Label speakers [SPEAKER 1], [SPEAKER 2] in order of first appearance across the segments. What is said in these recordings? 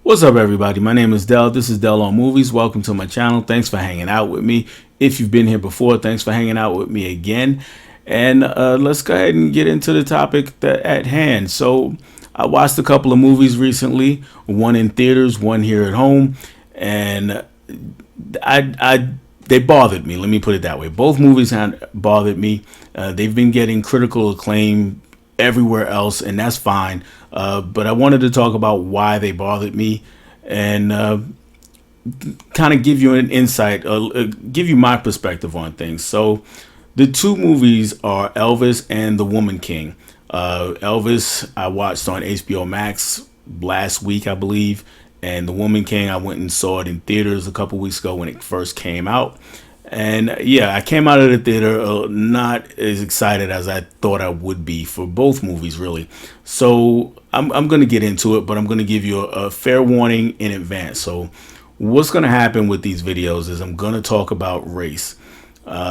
[SPEAKER 1] What's up, everybody? My name is Dell. This is Dell on Movies. Welcome to my channel. Thanks for hanging out with me. If you've been here before, thanks for hanging out with me again. And let's go ahead and get into the topic at hand. So, I watched a couple of movies recently, one in theaters, one here at home, and they bothered me. Let me put it that way. Both movies had bothered me. They've been getting critical acclaim everywhere else, and that's fine. But I wanted to talk about why they bothered me and kind of give you an insight, give you my perspective on things. So, the two movies are Elvis and The Woman King. Elvis, I watched on HBO Max last week, I believe, and The Woman King, I went and saw it in theaters a couple weeks ago when it first came out. And yeah, I came out of the theater not as excited as I thought I would be for both movies, really. So I'm going to get into it, but I'm going to give you a fair warning in advance. So what's going to happen with these videos is I'm going to talk about race.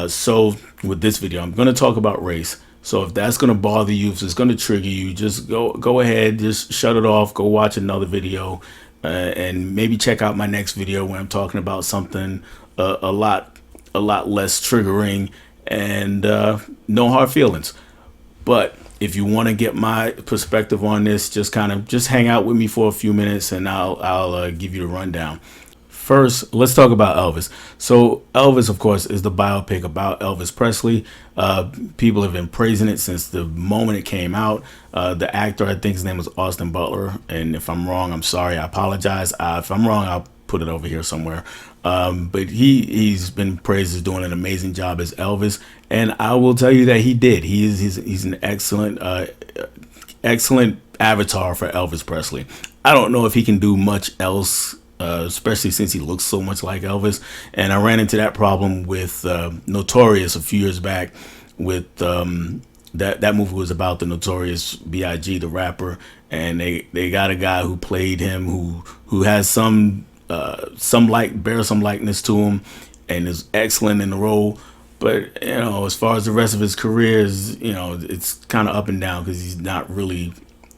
[SPEAKER 1] So with this video, I'm going to talk about race. So if that's going to bother you, if it's going to trigger you, just go ahead, just shut it off, go watch another video, and maybe check out my next video where I'm talking about something a lot less triggering and no hard feelings. But if you want to get my perspective on this, just hang out with me for a few minutes and I'll give you the rundown. First, let's talk about Elvis. So Elvis, of course, is the biopic about Elvis Presley. People have been praising it since the moment it came out. The actor, I think his name was Austin Butler. And if I'm wrong, I'm sorry. I apologize. If I'm wrong, I'll put it over here somewhere. But he's been praised as doing an amazing job as Elvis. And I will tell you that he did. He's an excellent avatar for Elvis Presley. I don't know if he can do much else, especially since he looks so much like Elvis. And I ran into that problem with Notorious a few years back with that movie was about the Notorious B.I.G., the rapper, and they got a guy who played him who has some likeness to him and is excellent in the role. But as far as the rest of his career is, it's kind of up and down because he's not really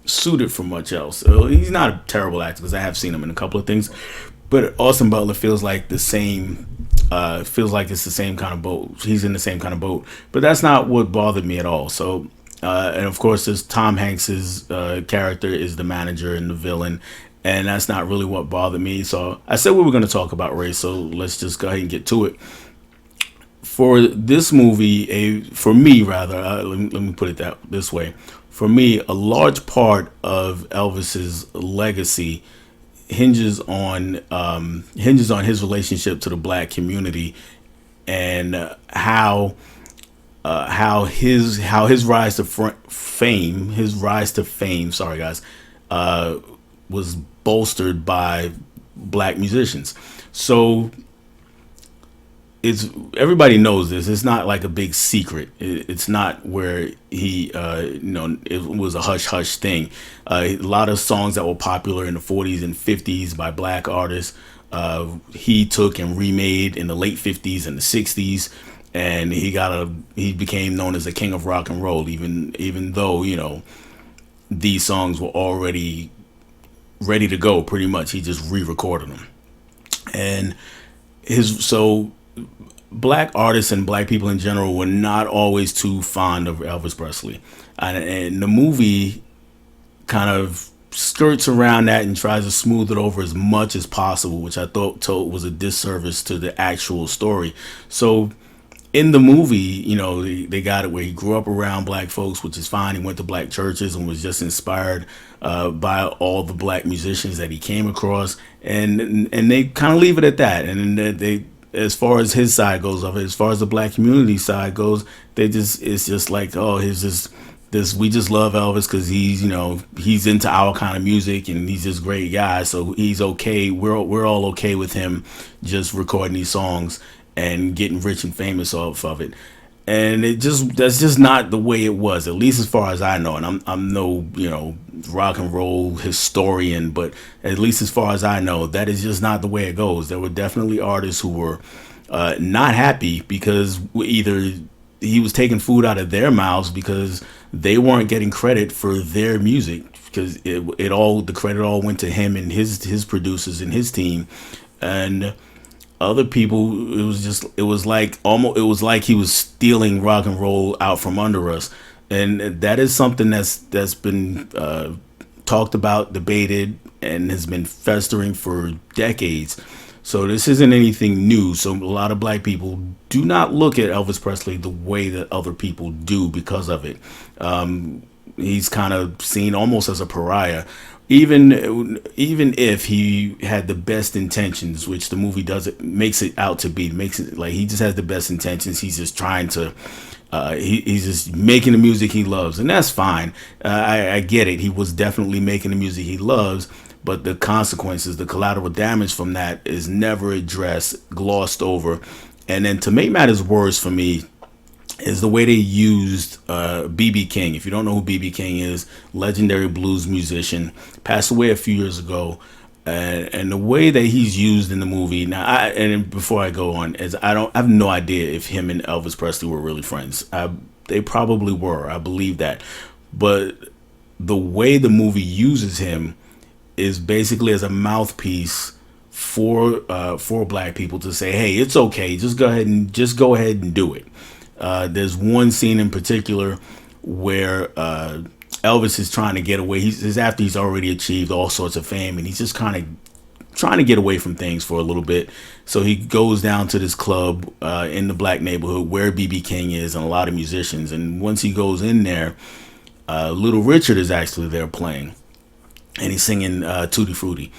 [SPEAKER 1] suited for much else. He's not a terrible actor because I have seen him in a couple of things, but Austin Butler feels like it's the same kind of boat. He's in the same kind of boat, but that's not what bothered me at all. So and of course this Tom Hanks's character is the manager and the villain, and that's not really what bothered me. So I said we were going to talk about race, so let's just go ahead and get to it. For this movie, for me rather, let me put it this way. For me, a large part of Elvis's legacy hinges on his relationship to the black community and how his rise to fame, sorry guys, was bolstered by black musicians. So everybody knows this. It's not like a big secret. It's not where it was a hush hush thing. A lot of songs that were popular in the 40s and 50s by black artists, he took and remade in the late 50s and the 60s, and he became known as the king of rock and roll. Even though these songs were already ready to go, pretty much, he just re-recorded them. And black artists and black people in general were not always too fond of Elvis Presley, and the movie kind of skirts around that and tries to smooth it over as much as possible, which I thought was a disservice to the actual story. So in the movie, they got it where he grew up around black folks, which is fine. He went to black churches and was just inspired by all the black musicians that he came across, and they kind of leave it at that. And they, as far as his side goes of it, as far as the black community side goes, it's just like, oh, he's just this. We just love Elvis because he's into our kind of music and he's this great guy, so he's okay. We're all okay with him just recording these songs and getting rich and famous off of it. And that's just not the way it was, at least as far as I know. And I'm no rock and roll historian, but at least as far as I know, that is just not the way it goes. There were definitely artists who were not happy because either he was taking food out of their mouths because they weren't getting credit for their music, because it all, the credit all went to him and his producers and his team. And other people, it was like almost, it was like he was stealing rock and roll out from under us. And that is something that's been talked about, debated, and has been festering for decades. So this isn't anything new. So a lot of black people do not look at Elvis Presley the way that other people do because of it. He's kind of seen almost as a pariah, even if he had the best intentions, which the movie doesn't, makes it out to be, makes it like he just has the best intentions. He's just trying to he's just making the music he loves, and that's fine. I get it. He was definitely making the music he loves, but the consequences, the collateral damage from that is never addressed, glossed over. And then to make matters worse for me is the way they used B.B. King. If you don't know who B.B. King is, legendary blues musician, passed away a few years ago. And the way that he's used in the movie now, and before I go on, is I have no idea if him and Elvis Presley were really friends. They probably were. I believe that, but the way the movie uses him is basically as a mouthpiece for black people to say, hey, it's okay, just go ahead and do it. There's one scene in particular where Elvis is trying to get away. He's after he's already achieved all sorts of fame, and he's just kind of trying to get away from things for a little bit. So he goes down to this club in the black neighborhood where BB King is and a lot of musicians. And once he goes in there, Little Richard is actually there playing, and he's singing Tutti Frutti.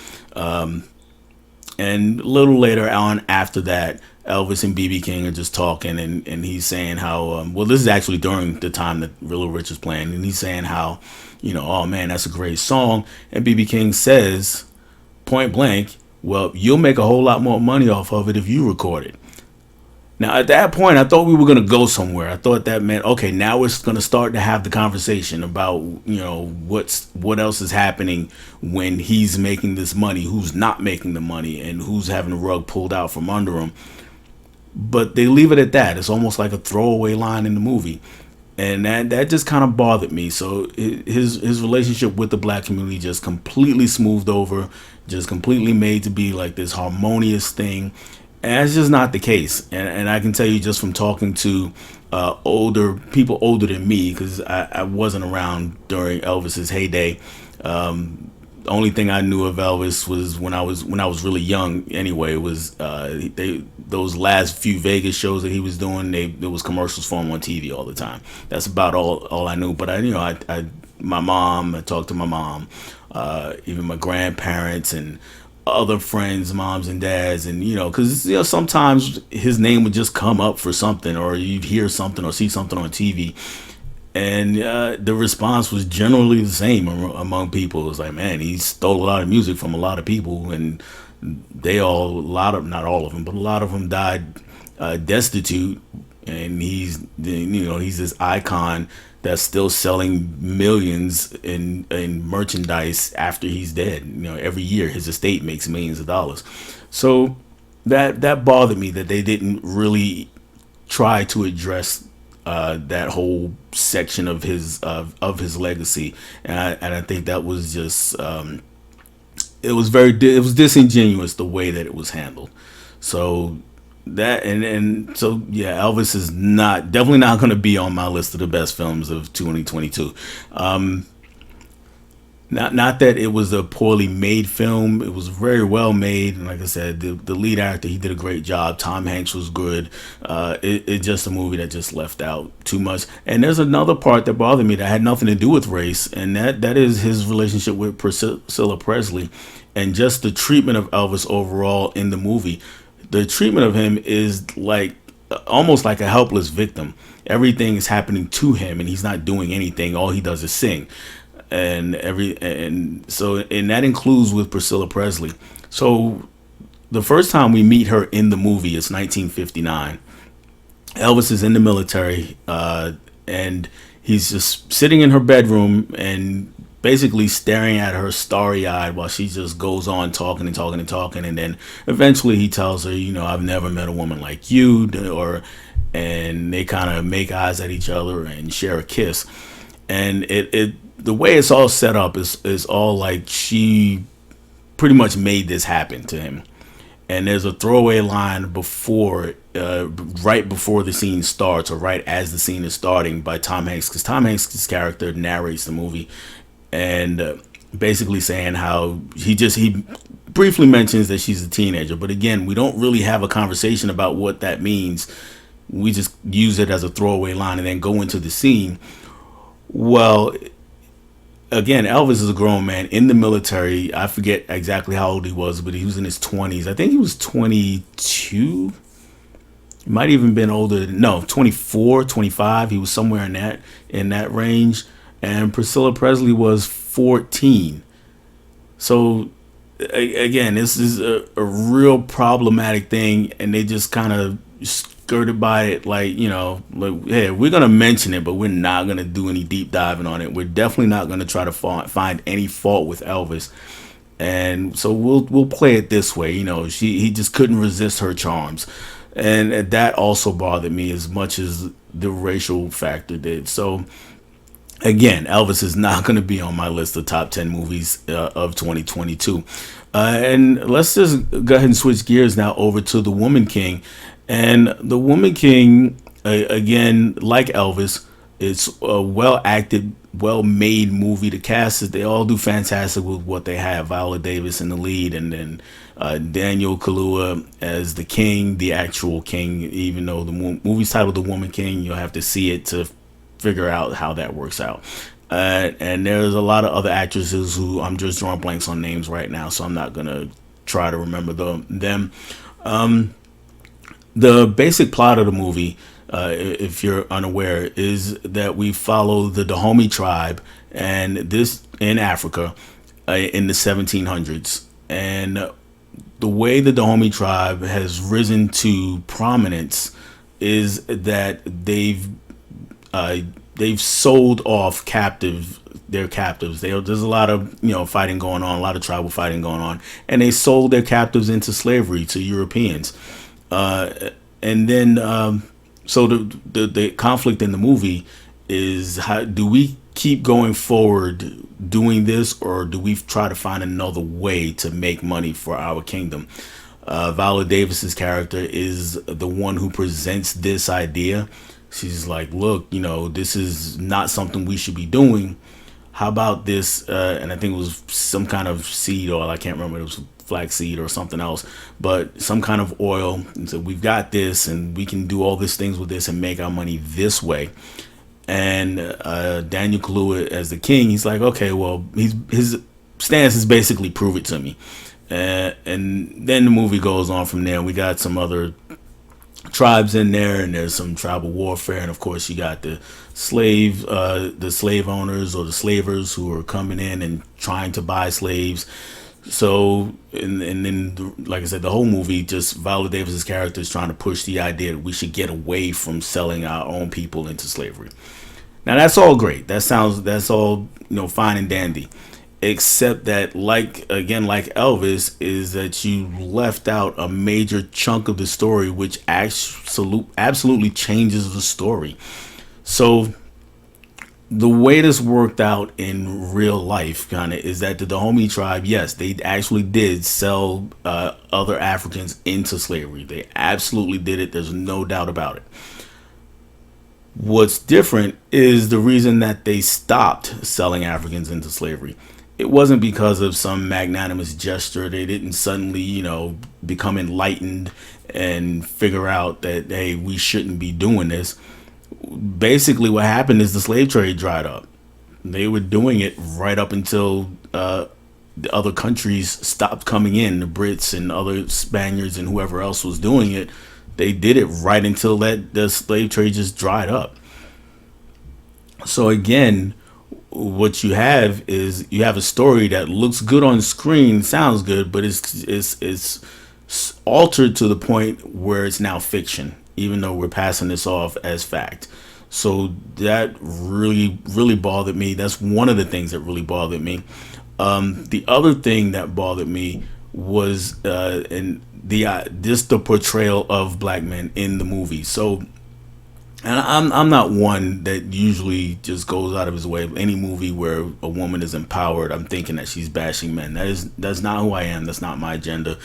[SPEAKER 1] And a little later on after that, Elvis and BB King are just talking, and he's saying how, well, this is actually during the time that Little Richard's playing, and he's saying how, oh man, that's a great song. And BB King says, point blank, well, you'll make a whole lot more money off of it if you record it. Now, at that point, I thought we were going to go somewhere. I thought that meant, okay, now we're going to start to have the conversation about, what else is happening when he's making this money, who's not making the money, and who's having the rug pulled out from under him. But they leave it at that. It's almost like a throwaway line in the movie. And that just kind of bothered me. So his relationship with the black community just completely smoothed over, just completely made to be like this harmonious thing. And that's just not the case. And I can tell you just from talking to older people, older than me, because I wasn't around during Elvis's heyday. The only thing I knew of Elvis was when I was really young. Anyway, was those last few Vegas shows that he was doing. There was commercials for him on TV all the time. That's about all I knew. But my mom. I talked to my mom, even my grandparents and other friends, moms and dads, and because sometimes his name would just come up for something, or you'd hear something or see something on TV. And the response was generally the same among people. It was like, man, he stole a lot of music from a lot of people, and not all of them, but a lot of them died destitute. And he's this icon that's still selling millions in merchandise after he's dead. Every year his estate makes millions of dollars. So that bothered me that they didn't really try to address that whole section of his legacy, and I think that was just it was disingenuous the way that it was handled. So so yeah, Elvis is definitely not going to be on my list of the best films of 2022. Not that it was a poorly made film. It was very well made, and like I said, the lead actor, he did a great job. Tom Hanks was good. It's just a movie that just left out too much. And there's another part that bothered me that had nothing to do with race, and that is his relationship with Priscilla Presley, and just the treatment of Elvis overall in the movie. The treatment of him is like almost like a helpless victim. Everything is happening to him, and he's not doing anything. All he does is sing. And that includes with Priscilla Presley. So the first time we meet her in the movie is 1959. Elvis is in the military, and he's just sitting in her bedroom and basically staring at her starry-eyed while she just goes on talking and talking and talking. And then eventually he tells her, I've never met a woman like you, and they kind of make eyes at each other and share a kiss. And it the way it's all set up is all like she pretty much made this happen to him. And there's a throwaway line before, right before the scene starts, or right as the scene is starting, by Tom Hanks, because Tom Hanks' character narrates the movie, and basically saying how he briefly mentions that she's a teenager, but again, we don't really have a conversation about what that means. We just use it as a throwaway line and then go into the scene. Well, again, Elvis is a grown man in the military. I forget exactly how old he was, but he was in his 20s. I think he was 22. He might even been older. No, 24, 25. He was somewhere in that range. And Priscilla Presley was 14. So again, this is a real problematic thing, and they just kind of skirted by it, like, like, hey, we're gonna mention it, but we're not gonna do any deep diving on it. We're definitely not gonna try to find any fault with Elvis, and so we'll play it this way. He just couldn't resist her charms, and that also bothered me as much as the racial factor did. So again, Elvis is not going to be on my list of top 10 movies of 2022. And let's just go ahead and switch gears now over to The Woman King. And The Woman King, again, like Elvis, it's a well acted, well made movie. The cast, they all do fantastic with what they have. Viola Davis in the lead, and then Daniel Kaluuya as the king, the actual king. Even though the movie's titled The Woman King, you'll have to see it to figure out how that works out. And there's a lot of other actresses who I'm just drawing blanks on names right now, so I'm not gonna try to remember them. The basic plot of the movie, if you're unaware, is that we follow the Dahomey tribe, and this in Africa in the 1700s. And the way the Dahomey tribe has risen to prominence is that they've sold off their captives. There's a lot of fighting going on, a lot of tribal fighting going on, and they sold their captives into slavery to Europeans. And then so the conflict in the movie is, how do we keep going forward doing this, or do we try to find another way to make money for our kingdom? Viola Davis's character is the one who presents this idea. She's like, look, this is not something we should be doing. How about this? And I think it was some kind of seed oil. I can't remember. It was flaxseed or something else, but some kind of oil. And so we've got this, and we can do all these things with this and make our money this way. And Daniel Kaluuya as the king, he's like, okay, well, his stance is basically prove it to me. And then the movie goes on from there. We got some other tribes in there, and there's some tribal warfare, and of course you got the slave owners or the slavers who are coming in and trying to buy slaves. So and then, like I said, the whole movie, just Viola Davis's character is trying to push the idea that we should get away from selling our own people into slavery. Now that's all great. That's all fine and dandy, except that, like Elvis, is that you left out a major chunk of the story, which absolutely changes the story. So the way this worked out in real life kind of is that the Dahomey tribe, yes, they actually did sell other Africans into slavery. They absolutely did it. There's no doubt about it. What's different is the reason that they stopped selling Africans into slavery. It wasn't because of some magnanimous gesture. They didn't suddenly, become enlightened and figure out that, hey, we shouldn't be doing this. Basically, what happened is the slave trade dried up. They were doing it right up until the other countries stopped coming in. The Brits and other Spaniards and whoever else was doing it, they did it right until the slave trade just dried up. So again, what you have is you have a story that looks good on screen, sounds good, but it's altered to the point where it's now fiction, even though we're passing this off as fact. So that really, really bothered me. That's one of the things that really bothered me. The other thing that bothered me was the portrayal of black men in the movie. So And I'm not one that usually just goes out of his way. Any movie where a woman is empowered, I'm thinking that she's bashing men. That's not who I am. That's not my agenda.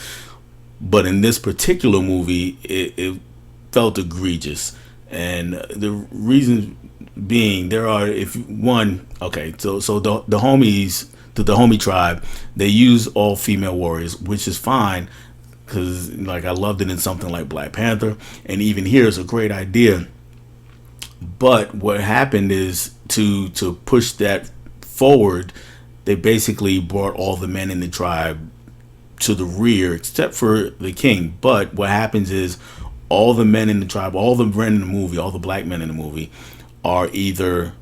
[SPEAKER 1] But in this particular movie, it felt egregious, and the reason being, there are, if one, okay, so the homies, the homie tribe, they use all female warriors, which is fine, because like I loved it in something like Black Panther, and even here is a great idea. But what happened is, to push that forward, they basically brought all the men in the tribe to the rear, except for the king. But what happens is, all the men in the tribe, all the men in the movie, all the black men in the movie, are either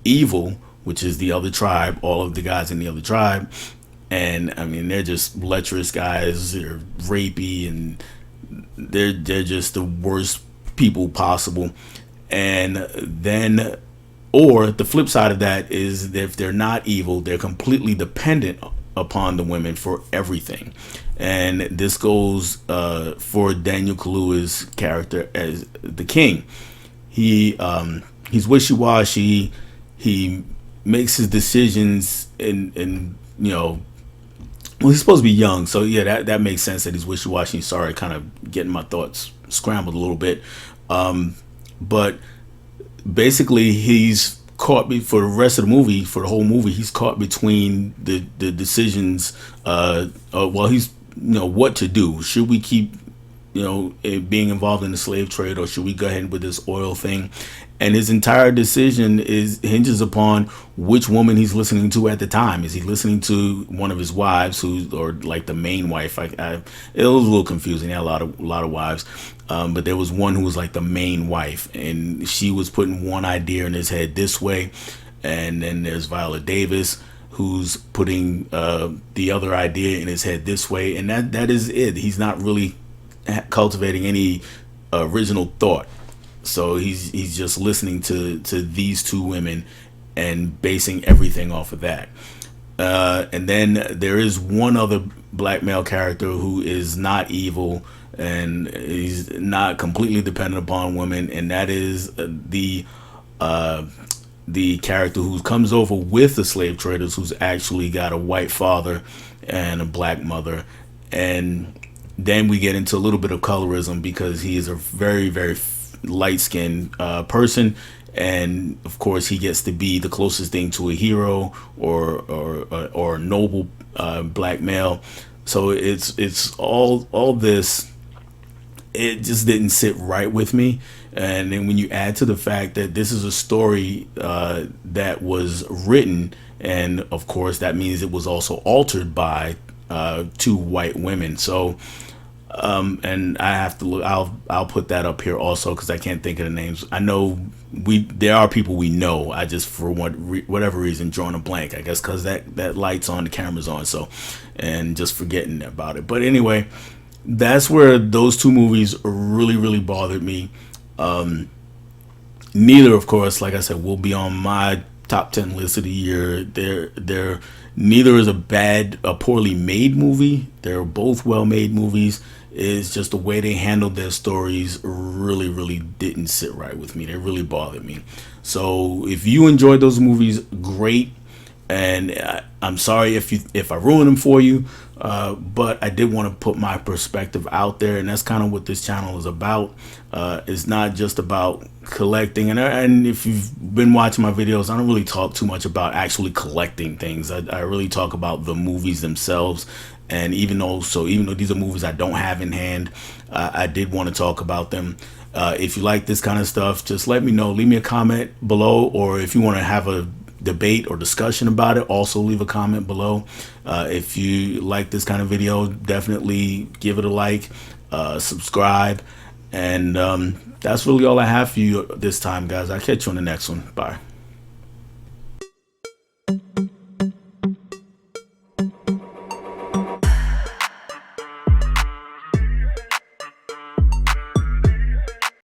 [SPEAKER 1] evil, which is the other tribe, all of the guys in the other tribe, and I mean they're just lecherous guys, they're rapey, and they're just the worst people possible. And then, or the flip side of that is, if they're not evil, they're completely dependent upon the women for everything. And this goes for Daniel Kaluuya's character as the king. He's wishy-washy. He makes his decisions in well, he's supposed to be young, so yeah, that makes sense that he's wishy-washy. Sorry, kind of getting my thoughts scrambled a little bit. But basically, he's caught me for the rest of the movie, for the whole movie. He's caught between the decisions. Well, he's what to do. Should we keep being involved in the slave trade, or should we go ahead with this oil thing? And his entire decision hinges upon which woman he's listening to at the time. Is he listening to one of his wives, or like the main wife? It was a little confusing. He had a lot of wives, but there was one who was like the main wife, and she was putting one idea in his head this way, and then there's Viola Davis, who's putting the other idea in his head this way, and that is it. He's not really cultivating any original thought. So he's just listening to these two women and basing everything off of that. And then there is one other black male character who is not evil, and he's not completely dependent upon women, and that is the character who comes over with the slave traders, who's actually got a white father and a black mother. And then we get into a little bit of colorism, because he is a very, very light-skinned person, and of course he gets to be the closest thing to a hero, or a noble black male. So it's all this. It just didn't sit right with me. And then when you add to the fact that this is a story that was written, and of course that means it was also altered by two white women. So and I have to look. I'll put that up here also, because I can't think of the names. I know there are people we know. I just, for whatever reason, drawing a blank. I guess because that light's on, the camera's on, so, and just forgetting about it. But anyway, that's where those two movies really, really bothered me. Neither, of course, like I said, will be on my top 10 list of the year. They're neither is a poorly made movie. They're both well made movies. It's just the way they handled their stories really, really didn't sit right with me. They really bothered me. So if you enjoyed those movies, great. And I'm sorry if I ruined them for you, but I did want to put my perspective out there, and that's kind of what this channel is about. It's not just about collecting, and if you've been watching my videos, I don't really talk too much about actually collecting things. I really talk about the movies themselves. And even though these are movies I don't have in hand, I did want to talk about them. If you like this kind of stuff, just let me know. Leave me a comment below, or if you want to have a debate or discussion about it, also leave a comment below. If you like this kind of video, definitely give it a like, subscribe, and that's really all I have for you this time, guys. I'll catch you on the next one. Bye.